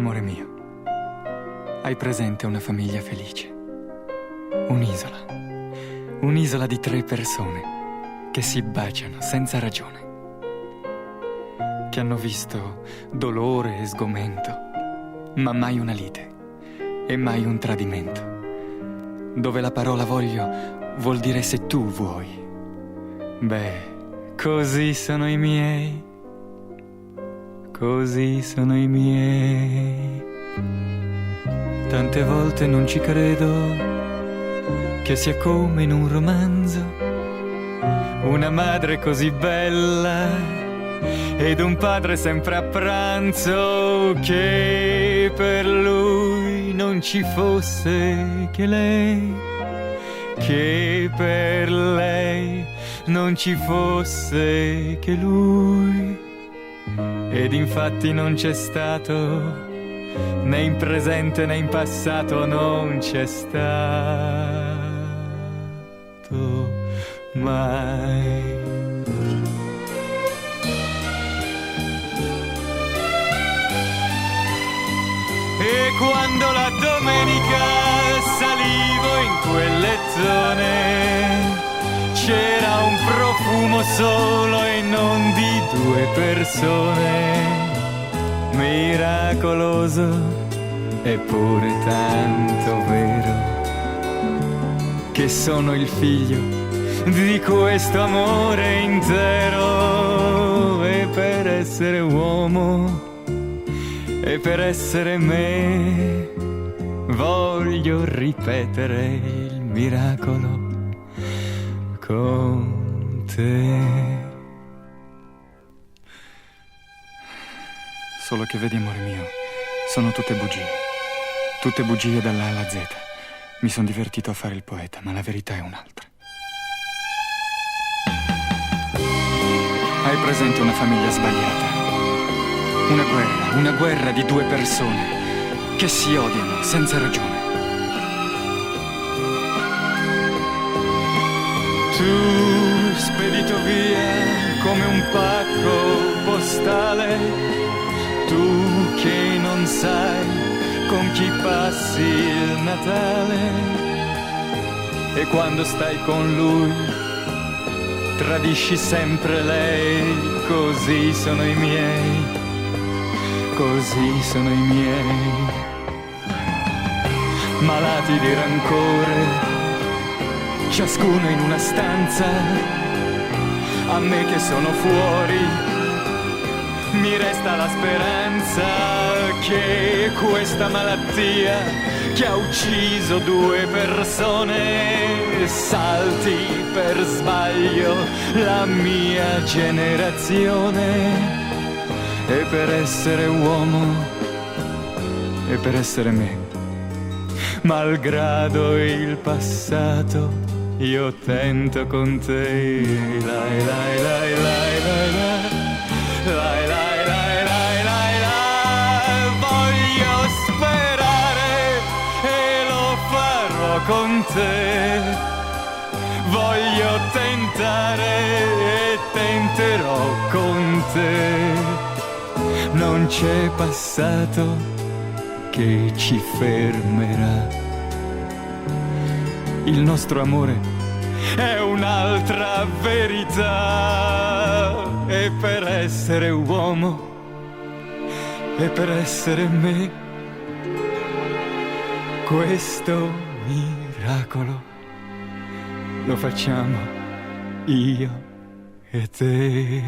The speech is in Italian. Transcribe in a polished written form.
Amore mio, hai presente una famiglia felice? Un'isola di 3 persone che si baciano senza ragione, che hanno visto dolore e sgomento, ma mai una lite e mai un tradimento, dove la parola voglio vuol dire se tu vuoi. Beh, così sono i miei, così sono i miei. Tante volte non ci credo che sia come in un romanzo, una madre così bella ed un padre sempre a pranzo, che per lui non ci fosse che lei, che per lei non ci fosse che lui. Ed infatti non c'è stato, né in presente né in passato, non c'è stato mai. E quando la domenica salivo in quelle zone, c'era un profumo solo e non di 2 persone, miracoloso eppure tanto vero, che sono il figlio di questo amore intero. E per essere uomo e per essere me, voglio ripetere il miracolo con te. Solo che vedi, amore mio, sono tutte bugie dalla A alla Z. Mi sono divertito a fare il poeta, ma la verità è un'altra. Hai presente una famiglia sbagliata? Una guerra di 2 persone che si odiano senza ragione. Tu spedito via come un pacco postale, tu che non sai con chi passi il Natale, e quando stai con lui tradisci sempre lei. Così sono i miei, così sono i miei, malati di rancore, ciascuno in una stanza. A me che sono fuori mi resta la speranza che questa malattia che ha ucciso 2 persone salti per sbaglio la mia generazione. E per essere uomo e per essere me, malgrado il passato, io tento con te. Lai lai lai lai lai lai. Lai, lai, lai, lai, lai, lai. Voglio sperare e lo farò con te. Voglio tentare e tenterò con te. Non c'è passato che ci fermerà. Il nostro amore è un'altra verità. E per essere uomo e per essere me, questo miracolo lo facciamo io e te.